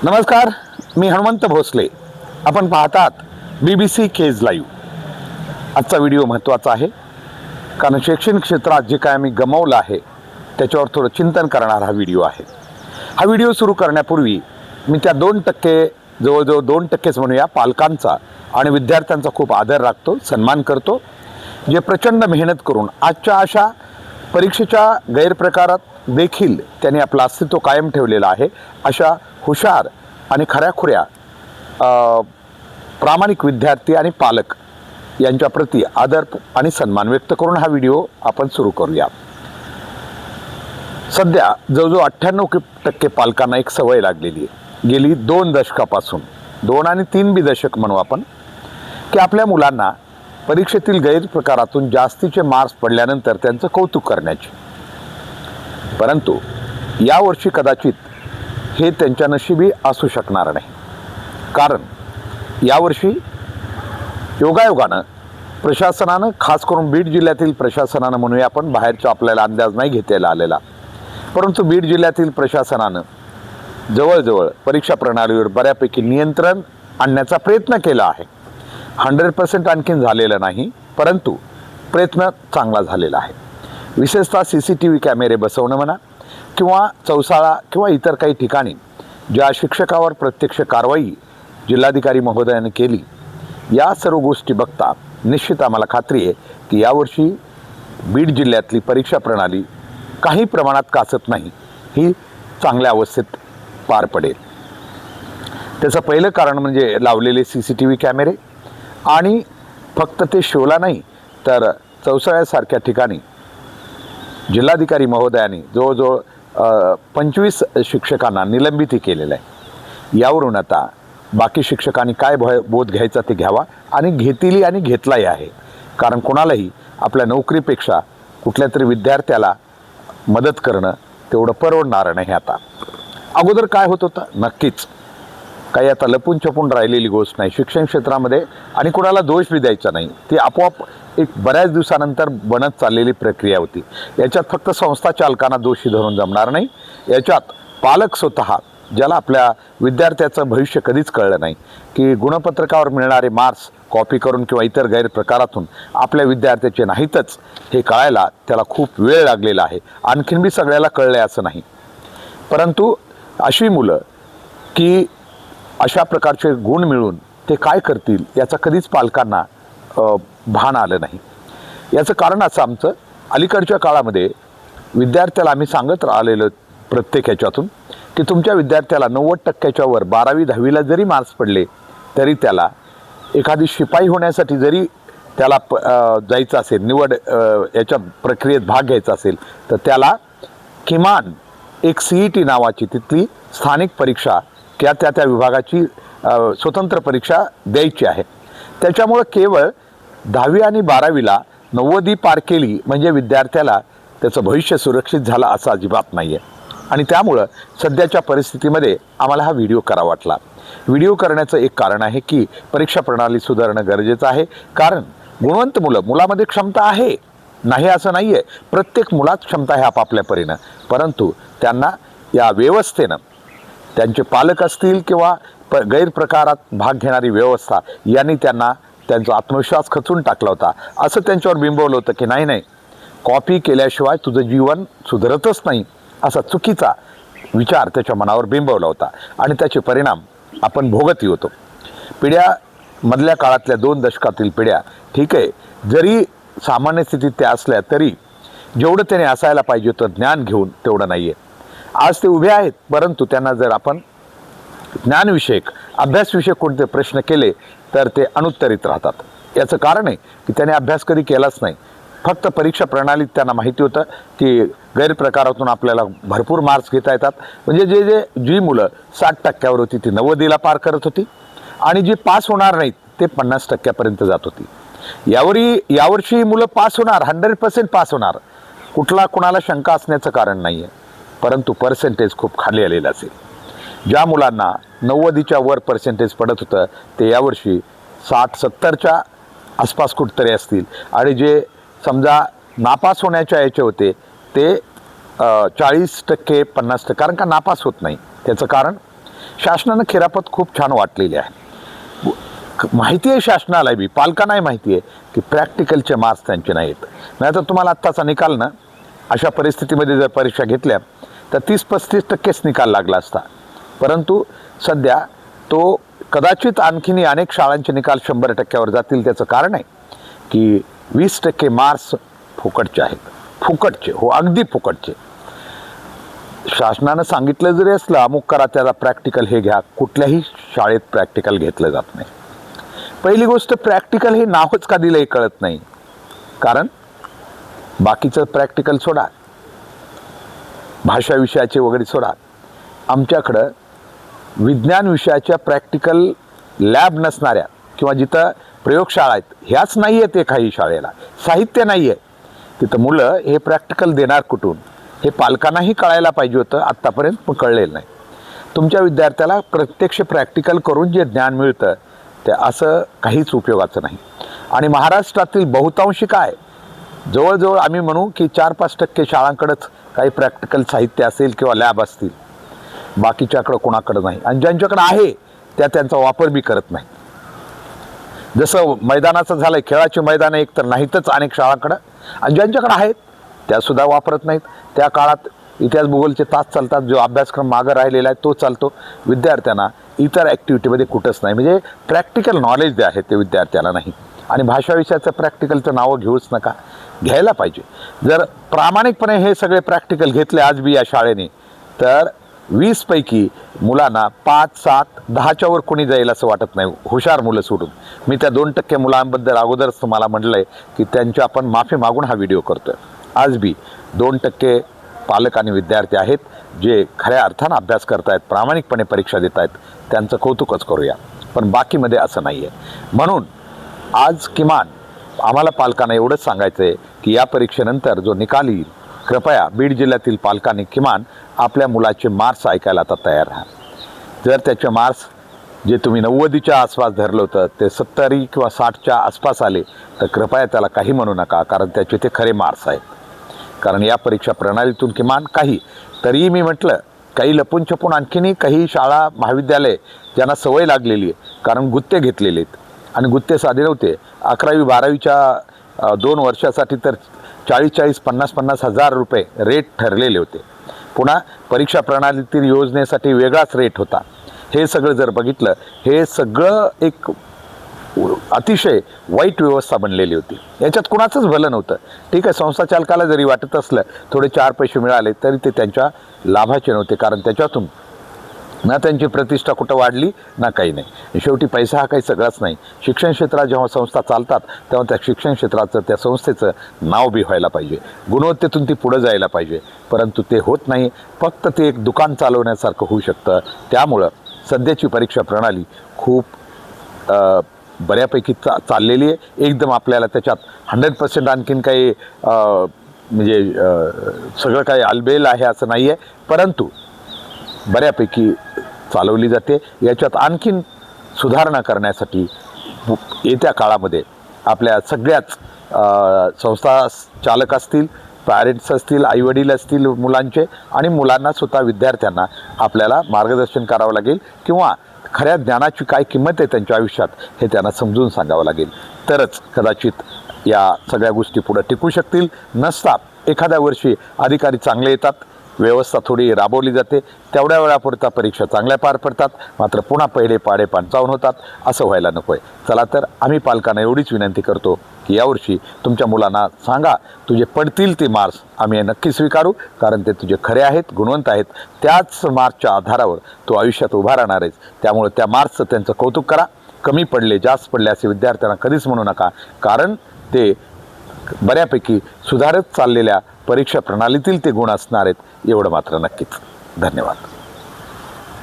नमस्कार, मी हनुमंत भोसले. आपण पाहतात BBC केज लाईव्ह. आजचा व्हिडिओ महत्त्वाचा आहे कारण शैक्षणिक क्षेत्रात जे काय मी गमावलं आहे त्याच्यावर थोडं चिंतन करणारा हा व्हिडिओ आहे. हा व्हिडिओ सुरू करण्यापूर्वी मी त्या 2% जवळजवळ 2%च म्हणूया पालकांचा आणि विद्यार्थ्यांचा खूप आदर राखतो, सन्मान करतो, जे प्रचंड मेहनत करून आजच्या अशा परीक्षेच्या गैरप्रकारात देखील त्यांनी आपलं अस्तित्व कायम ठेवलेलं आहे. अशा हुशार आणि खऱ्याखुऱ्या प्रामाणिक विद्यार्थी आणि पालक यांच्या प्रती आदर आणि सन्मान व्यक्त करून हा व्हिडिओ आपण सुरू करूया. सध्या जवळजवळ 98% पालकांना एक सवय लागलेली आहे, गेली 2 दशकापासून, 2 आणि 3 बी दशक म्हणू आपण, की आपल्या मुलांना परीक्षेतील गैरप्रकारातून जास्तीचे मार्क्स पडल्यानंतर त्यांचं कौतुक करण्याचे. परंतु यावर्षी कदाचित हे त्यांच्या नशिबी असू शकणार नाही, कारण यावर्षी योगायोगानं प्रशासनानं, खास करून बीड जिल्ह्यातील प्रशासनानं म्हणूया आपण, बाहेरचा आपल्याला अंदाज नाही घेता आलेला, परंतु बीड जिल्ह्यातील प्रशासनानं जवळजवळ परीक्षा प्रणालीवर बऱ्यापैकी नियंत्रण आणण्याचा प्रयत्न केला आहे. 100% आणखीन झालेलं नाही, परंतु प्रयत्न चांगला झालेला आहे. विशेषतः CCTV कॅमेरे बसवणं म्हणा किंवा चौसाळा किंवा इतर काही ठिकाणी ज्या शिक्षकावर प्रत्यक्ष कारवाई जिल्हाधिकारी महोदयाने केली, या सर्व गोष्टी बघता निश्चित आम्हाला खात्री आहे की यावर्षी बीड जिल्ह्यातली परीक्षा प्रणाली काही प्रमाणात काचत नाही, ही चांगल्या अवस्थेत पार पडेल. त्याचं पहिलं कारण म्हणजे लावलेले CCTV कॅमेरे, आणि फक्त ते शोला नाही तर चौसाळ्यासारख्या ठिकाणी जिल्हाधिकारी महोदयांनी जवळजवळ 25 शिक्षकांना निलंबित केलेलं आहे. यावरून आता बाकी शिक्षकांनी काय बोध घ्यायचा ते घ्यावा, आणि घेतीलही आणि घेतलाही आहे. कारण कोणालाही आपल्या नोकरीपेक्षा कुठल्या तरी विद्यार्थ्याला मदत करणं तेवढं परवडणारं नाही. आता अगोदर काय होत होतं, नक्कीच काही आता लपून छपून राहिलेली गोष्ट नाही शिक्षण क्षेत्रामध्ये, आणि कोणाला दोष बी द्यायचा नाही. ती आपोआप एक बऱ्याच दिवसानंतर बनत चाललेली प्रक्रिया होती. याच्यात फक्त संस्था चालकांना दोषी धरून जमणार नाही, याच्यात पालक स्वतः, ज्याला आपल्या विद्यार्थ्याचं भविष्य कधीच कळलं नाही की गुणपत्रकावर मिळणारे मार्क्स कॉपी करून किंवा इतर गैरप्रकारातून आपल्या विद्यार्थ्याचे नाहीतच हे कळायला त्याला खूप वेळ लागलेला आहे. आणखीन बी सगळ्याला कळले असं नाही, परंतु अशी मुलं की अशा प्रकारचे गुण मिळून ते काय करतील याचा कधीच पालकांना भान आलं नाही. याचं कारण असं, आमचं अलीकडच्या काळामध्ये विद्यार्थ्याला आम्ही सांगत राहिलेलो प्रत्येक ह्याच्यातून की तुमच्या विद्यार्थ्याला 90% वर 12वी 10वीला जरी मार्क्स पडले तरी त्याला एखादी शिपाई होण्यासाठी जरी त्याला जायचं असेल, निवड याच्या प्रक्रियेत भाग घ्यायचा असेल, तर त्याला किमान एक CET नावाची तिथली स्थानिक परीक्षा किंवा त्या विभागाची स्वतंत्र परीक्षा द्यायची आहे. त्याच्यामुळं केवळ 10वी आणि 12वीला 90 पार केली म्हणजे विद्यार्थ्याला त्याचं भविष्य सुरक्षित झालं असं अजिबात नाही आहे. आणि त्यामुळं सध्याच्या परिस्थितीमध्ये आम्हाला हा व्हिडिओ करावा वाटला. व्हिडिओ करण्याचं एक कारण आहे की परीक्षा प्रणाली सुधारणं गरजेचं आहे, कारण गुणवंत मुलामध्ये क्षमता आहे, नाही असं नाही आहे, प्रत्येक मुलात क्षमता आहे आपापल्या परीनं, परंतु त्यांना या व्यवस्थेनं, त्यांचे पालक असतील किंवा गैरप्रकारात भाग घेणारी व्यवस्था यांनी त्यांचा आत्मविश्वास खचून टाकला होता. असं त्यांच्यावर बिंबवलं होतं की नाही, कॉपी केल्याशिवाय तुझं जीवन सुधारतच नाही, असा चुकीचा विचार त्याच्या मनावर बिंबवला होता, आणि त्याचे परिणाम आपण भोगतही होतो. पिढ्या मधल्या काळातल्या 2 दशकातील पिढ्या ठीक आहे, जरी सामान्य स्थितीत त्या असल्या तरी जेवढं त्याने असायला पाहिजे होतं ज्ञान घेऊन तेवढं नाही आहे. आज ते उभे आहेत, परंतु त्यांना जर आपण ज्ञानविषयक, अभ्यासविषयक कोणते प्रश्न केले तर ते अनुत्तरित राहतात. याचं कारण आहे की त्याने अभ्यास कधी केलाच नाही. फक्त परीक्षा प्रणालीत त्यांना माहिती होतं की गैरप्रकारातून आपल्याला भरपूर मार्क्स घेता येतात. म्हणजे जी मुलं 60% वर होती ती 90ला पार करत होती, आणि जी पास होणार नाहीत ते 50% जात होती. यावर्षी मुलं पास होणार, 100% पास होणार, कुणाला शंका असण्याचं कारण नाही आहे, परंतु पर्सेंटेज खूप खाली आलेलं असेल. ज्या मुलांना 90च्या वर पर्सेंटेज पडत होतं ते यावर्षी 60-70च्या आसपास कुठतरी असतील, आणि जे समजा नापास होण्याच्या याचे होते ते 40%, 50%, कारण का नापास होत नाही. त्याचं कारण शासनानं खिरापत खूप छान वाटलेली आहे. माहिती आहे शासनाला बी, पालकांनाही माहिती आहे की प्रॅक्टिकलचे मार्क्स त्यांचे नाहीत. नाही तर तुम्हाला आत्ताचा निकाल ना अशा परिस्थितीमध्ये जर परीक्षा घेतल्या तर 30-35% निकाल लागला असता. परंतु सध्या तो कदाचित आणखीन अनेक शाळांचे निकाल 100%वर जातील. त्याचं कारण आहे की 20% मार्क्स फुकटचे आहेत. फुकटचे, हो अगदी फुकटचे. शासनानं सांगितलं जरी असलं अमुक करा त्याला प्रॅक्टिकल हे घ्या, कुठल्याही शाळेत प्रॅक्टिकल घेतलं जात नाही. पहिली गोष्ट, प्रॅक्टिकल हे नावच का दिलं हे कळत नाही. कारण बाकीचं प्रॅक्टिकल सोडा, भाषा विषयाचे वगैरे सोडा, आमच्याकडं विज्ञान विषयाच्या प्रॅक्टिकल लॅब नसणाऱ्या किंवा जिथं प्रयोगशाळा आहेत ह्याच नाही आहेत. काही शाळेला साहित्य नाही आहे, तिथं मुलं हे प्रॅक्टिकल देणार कुठून हे पालकांनाही कळायला पाहिजे होतं. आत्तापर्यंत पण कळलेलं नाही. तुमच्या विद्यार्थ्याला प्रत्यक्ष प्रॅक्टिकल करून जे ज्ञान मिळतं ते असं काहीच उपयोगाचं नाही. आणि महाराष्ट्रातील बहुतांशी काय जवळजवळ आम्ही म्हणू की 4-5% शाळांकडेच काही प्रॅक्टिकल साहित्य असेल किंवा लॅब असतील, बाकीच्याकडं कोणाकडं नाही. आणि ज्यांच्याकडे आहे त्या त्यांचा वापर बी करत नाही. जसं मैदानाचं झालंय, खेळाची मैदानं एक तर नाहीतच अनेक शाळांकडं, आणि ज्यांच्याकडे आहेत त्यासुद्धा वापरत नाहीत. त्या काळात इतिहास भूगोलचे तास चालतात, जो अभ्यासक्रम मागं राहिलेला आहे तो चालतो. विद्यार्थ्यांना इतर ॲक्टिव्हिटीमध्ये कुठंच नाही, म्हणजे प्रॅक्टिकल नॉलेज जे आहे ते विद्यार्थ्याला नाही. आणि भाषा विषयाचं प्रॅक्टिकलचं नावं घेऊच नका, घ्यायला पाहिजे. जर प्रामाणिकपणे हे सगळे प्रॅक्टिकल घेतले आज बी या शाळेने तर 20 पैकी मुलांना 5, 7, 10च्या वर कोणी जाईल असं वाटत नाही, हुशार मुलं सोडून. मी त्या 2% मुलांबद्दल अगोदरच तुम्हाला म्हटलंय की त्यांची आपण माफी मागून हा व्हिडिओ करतोय. आज बी 2% पालक आणि विद्यार्थी आहेत जे खऱ्या अर्थानं अभ्यास करतायत, प्रामाणिकपणे परीक्षा देत आहेत, त्यांचं कौतुकच करूया. पण बाकीमध्ये असं नाही आहे. म्हणून आज किमान आम्हाला पालकांना एवढंच सांगायचं आहे की या परीक्षेनंतर जो निकाल येईल, कृपया बीड जिल्ह्यातील पालकांनी किमान आपल्या मुलाचे मार्क्स ऐकायला आता तयार राहा. जर त्याचे मार्क्स जे तुम्ही 90च्या आसपास धरलं होतं ते 70 किंवा 60च्या आसपास आले तर कृपया त्याला काही म्हणू नका, कारण त्याचे ते खरे मार्क्स आहेत. कारण या परीक्षा प्रणालीतून किमान काही तरीही मी म्हटलं काही लपून छपून आणखीनही काही शाळा महाविद्यालय ज्यांना सवय लागलेली आहे, कारण गुत्ते घेतलेले आहेत आणि गुत्ते साधे नव्हते. 11वी 12वीच्या 2 वर्षासाठी तर 40-40, 50-50 हजार रुपये रेट ठरलेले होते. पुन्हा परीक्षा प्रणालीतील योजनेसाठी वेगळाच रेट होता. हे सगळं जर बघितलं, हे सगळं एक अतिशय वाईट व्यवस्था बनलेली होती. याच्यात कुणाचंच भलं नव्हतं. ठीक आहे, संस्था चालकाला जरी वाटत असलं थोडे 4 पैसे मिळाले तरी ते त्यांच्या लाभाचे नव्हते, कारण त्याच्यातून ना त्यांची प्रतिष्ठा कुठं वाढली ना काही नाही. शेवटी पैसा हा काही सगळाच नाही. शिक्षण क्षेत्रात जेव्हा संस्था चालतात तेव्हा त्या शिक्षण क्षेत्राचं, त्या संस्थेचं नाव बी व्हायला पाहिजे, गुणवत्तेतून ती पुढं जायला पाहिजे. परंतु ते होत नाही. फक्त ते एक दुकान चालवण्यासारखं होऊ शकतं. त्यामुळं सध्याची परीक्षा प्रणाली खूप बऱ्यापैकी चाललेली आहे. एकदम आपल्याला त्याच्यात 100% आणखीन काही म्हणजे सगळं काही आलबेल आहे असं नाही आहे, परंतु बऱ्यापैकी चालवली जाते. याच्यात आणखीन सुधारणा करण्यासाठी येत्या काळामध्ये आपल्या सगळ्याच संस्था चालक असतील, पॅरेंट्स असतील, आईवडील असतील मुलांचे, आणि मुलांना स्वतः विद्यार्थ्यांना आपल्याला मार्गदर्शन करावं लागेल किंवा खऱ्या ज्ञानाची काय किंमत आहे त्यांच्या आयुष्यात हे त्यांना समजून सांगावं लागेल. तरच कदाचित या सगळ्या गोष्टी पुढे टिकू शकतील. नसता एखाद्या वर्षी अधिकारी चांगले येतात, व्यवस्था थोडी राबवली जाते, तेवढ्या वेळापुरता परीक्षा चांगल्या पार पडतात, मात्र पुन्हा पहिले पाडे पंचावन्न होतात. असं व्हायला नको आहे. चला तर आम्ही पालकांना एवढीच विनंती करतो की यावर्षी तुमच्या मुलांना सांगा, तुझे पडतील ते मार्क्स आम्ही नक्की स्वीकारू, कारण ते तुझे खरे आहेत, गुणवंत आहेत. त्याच मार्क्सच्या आधारावर तू आयुष्यात उभा राहणार आहेस. त्यामुळे त्या मार्क्सचं त्यांचं कौतुक करा. कमी पडले, जास्त पडले असे विद्यार्थ्यांना कधीच म्हणू नका, कारण ते बऱ्यापैकी सुधारत चाललेल्या परीक्षा प्रणालीतील ते गुण असणार आहेत, एवढं मात्र नक्कीच. धन्यवाद.